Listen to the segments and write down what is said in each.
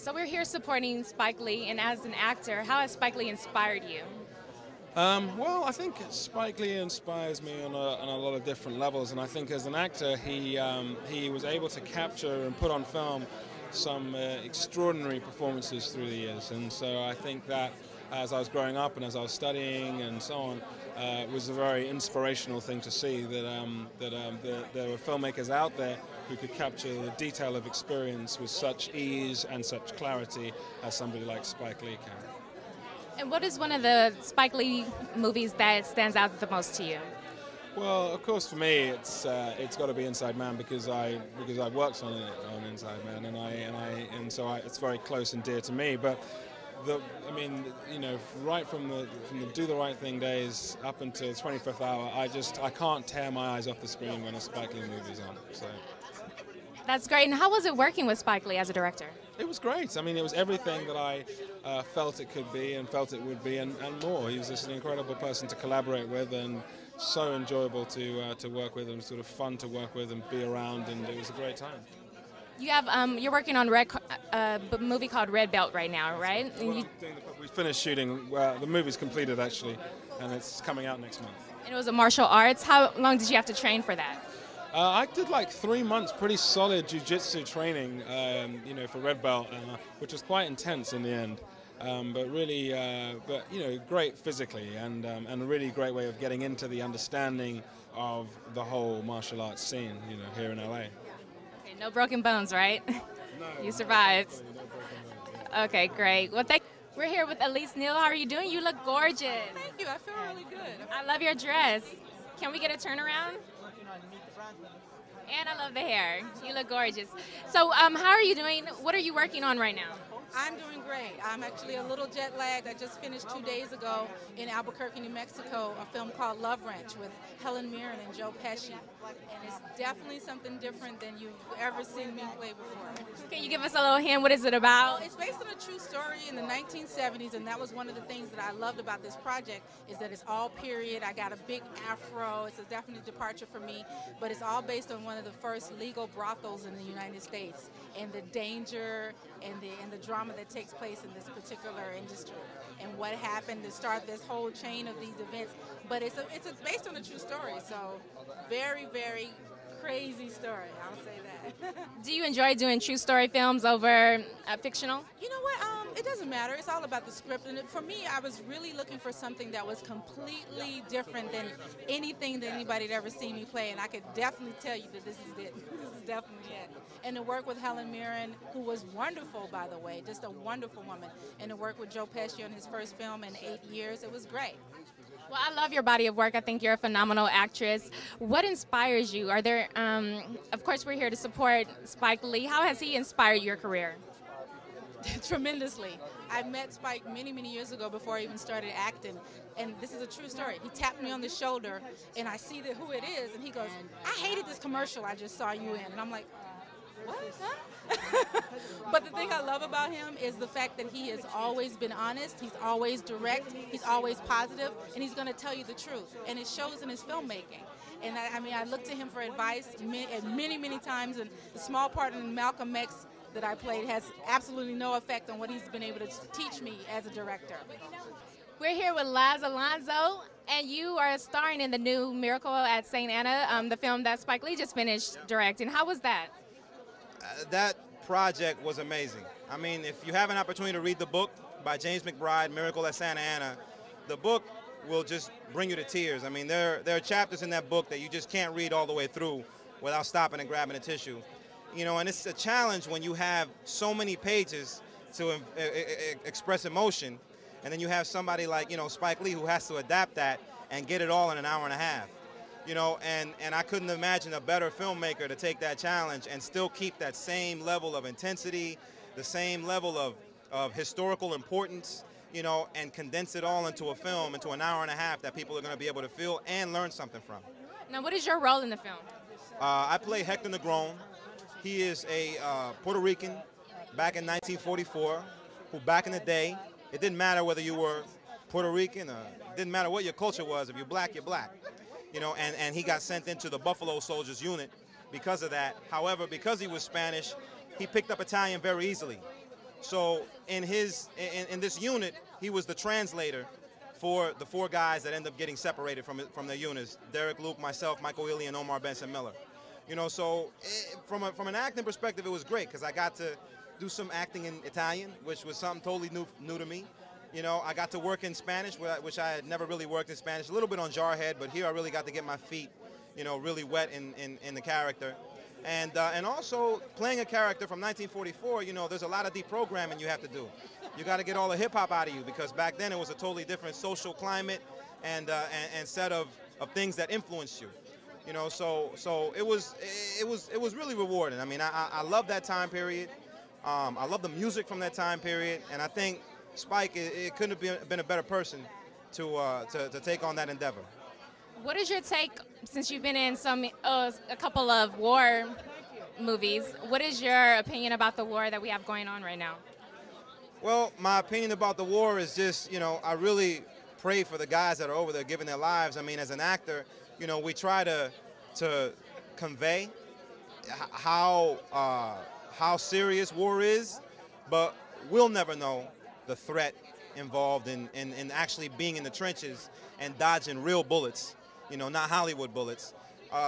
So we're here supporting Spike Lee, and as an actor, how has Spike Lee inspired you? Well, I think Spike Lee inspires me on a lot of different levels, and I think as an actor, he was able to capture and put on film some extraordinary performances through the years, and so I think that as I was growing up and as I was studying and so on, it was a very inspirational thing to see that there were filmmakers out there who could capture the detail of experience with such ease and such clarity as somebody like Spike Lee can. And what is one of the Spike Lee movies that stands out the most to you? Well, of course, for me, it's got to be Inside Man because I worked on it on Inside Man, and so it's very close and dear to me. But right from the Do the Right Thing days up until 25th Hour, I can't tear my eyes off the screen when a Spike Lee movie's on. So. That's great. And how was it working with Spike Lee as a director? It was great. I mean, it was everything that I felt it could be and felt it would be and more. He was just an incredible person to collaborate with and so enjoyable to work with and sort of fun to work with and be around, and it was a great time. You have you're working on a movie called Red Belt right now, right? Well, we finished shooting. The movie's completed actually, and it's coming out next month. And it was a martial arts. How long did you have to train for that? I did like 3 months, pretty solid jiu-jitsu training, for Red Belt, which was quite intense in the end. But really, great physically, and a really great way of getting into the understanding of the whole martial arts scene, here in LA. Okay, no broken bones, right? No, you survived. no broken bones. Okay, great. Well, we're here with Elise. Neal, how are you doing? You look gorgeous. Thank you. I feel really good. I love your dress. Can we get a turnaround? And I love the hair. You look gorgeous. So how are you doing? What are you working on right now? I'm doing great. I'm actually a little jet lagged. I just finished 2 days ago in Albuquerque, New Mexico, a film called Love Wrench with Helen Mirren and Joe Pesci. And it's definitely something different than you've ever seen me play before. Can you give us a little hint? What is it about? Well, it's based on a true story in the 1970s, and that was one of the things that I loved about this project, is that it's all period. I got a big afro. It's a definite departure for me, but it's all based on one of the first legal brothels in the United States, and the danger and the drama that takes place in this particular industry, and what happened to start this whole chain of these events. But it's based on a true story, so very, very crazy story, I'll say that. Do you enjoy doing true story films over fictional? You know what, it doesn't matter. It's all about the script. And for me, I was really looking for something that was completely different than anything that anybody had ever seen me play. And I could definitely tell you that this is it. This is definitely it. And to work with Helen Mirren, who was wonderful, by the way, just a wonderful woman. And to work with Joe Pesci on his first film in 8 years, it was great. Well, I love your body of work. I think you're a phenomenal actress. What inspires you? Are there, of course, we're here to support Spike Lee. How has he inspired your career? Tremendously. I met Spike many, many years ago before I even started acting, and this is a true story. He tapped me on the shoulder, and I see who it is, and he goes, "I hated this commercial I just saw you in." And I'm like, what? Huh? But the thing I love about him is the fact that he has always been honest, he's always direct, he's always positive, and he's going to tell you the truth. And it shows in his filmmaking. And I look to him for advice many, many times, and the small part in Malcolm X that I played has absolutely no effect on what he's been able to teach me as a director. We're here with Alonso, and you are starring in the new Miracle at St. Anna, the film that Spike Lee just finished directing. How was that? That project was amazing. I mean, if you have an opportunity to read the book by James McBride, Miracle at Santa Ana, the book will just bring you to tears. I mean, there are chapters in that book that you just can't read all the way through without stopping and grabbing a tissue. And it's a challenge when you have so many pages to express emotion, and then you have somebody like, Spike Lee, who has to adapt that and get it all in an hour and a half. And I couldn't imagine a better filmmaker to take that challenge and still keep that same level of intensity, the same level of historical importance, and condense it all into a film, into an hour and a half that people are going to be able to feel and learn something from. Now, what is your role in the film? I play Hector Negron. He is a Puerto Rican back in 1944 who back in the day, it didn't matter whether you were Puerto Rican or it didn't matter what your culture was. If you're black, you're black. And he got sent into the Buffalo Soldiers unit because of that. However, because he was Spanish, he picked up Italian very easily. So in this unit, he was the translator for the 4 guys that end up getting separated from their units: Derek, Luke, myself, Michael Ealy, and Omar Benson Miller. You know, so from an acting perspective, it was great because I got to do some acting in Italian, which was something totally new to me. You know, I got to work in Spanish, which I had never really worked in Spanish. A little bit on Jarhead, but here I really got to get my feet, you know, really wet in the character. And also playing a character from 1944, you know, there's a lot of deprogramming you have to do. You got to get all the hip hop out of you because back then it was a totally different social climate and set of things that influenced you. You know, so it was really rewarding. I mean, I love that time period. I love the music from that time period, and I think Spike, it couldn't have been a better person to take on that endeavor. What is your take, since you've been in a couple of war movies, what is your opinion about the war that we have going on right now? Well, my opinion about the war is just, you know, I really pray for the guys that are over there giving their lives. I mean, as an actor, you know, we try to convey how serious war is, but we'll never know the threat involved in actually being in the trenches and dodging real bullets, you know, not Hollywood bullets.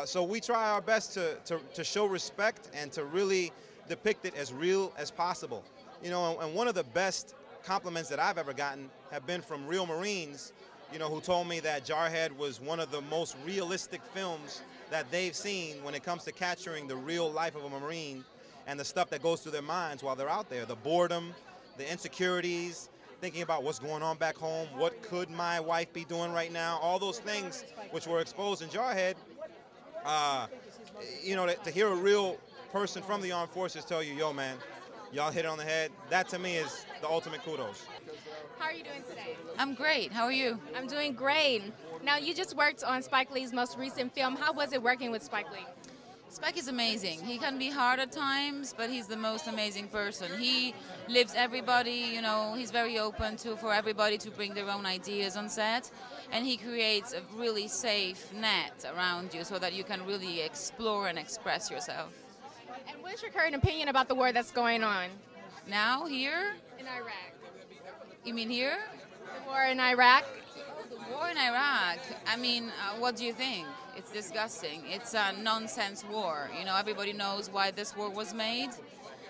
So we try our best to show respect and to really depict it as real as possible. You know, and one of the best compliments that I've ever gotten have been from real Marines, you know, who told me that Jarhead was one of the most realistic films that they've seen when it comes to capturing the real life of a Marine and the stuff that goes through their minds while they're out there, the boredom, the insecurities, thinking about what's going on back home, what could my wife be doing right now, all those things which were exposed in Jarhead. You know, to hear a real person from the armed forces tell you, yo, man, y'all hit it on the head, that to me is the ultimate kudos. How are you doing today? I'm great. How are you? I'm doing great. Now, you just worked on Spike Lee's most recent film. How was it working with Spike Lee? Spike is amazing. He can be hard at times, but he's the most amazing person. He lives everybody, you know, he's very open for everybody to bring their own ideas on set. And he creates a really safe net around you so that you can really explore and express yourself. And what's your current opinion about the war that's going on? Now, here? In Iraq. You mean here? The war in Iraq? The war in Iraq, I mean, what do you think? It's disgusting. It's a nonsense war. You know, everybody knows why this war was made,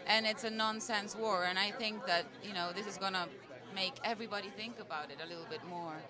and it's a nonsense war. And I think that, you know, this is going to make everybody think about it a little bit more.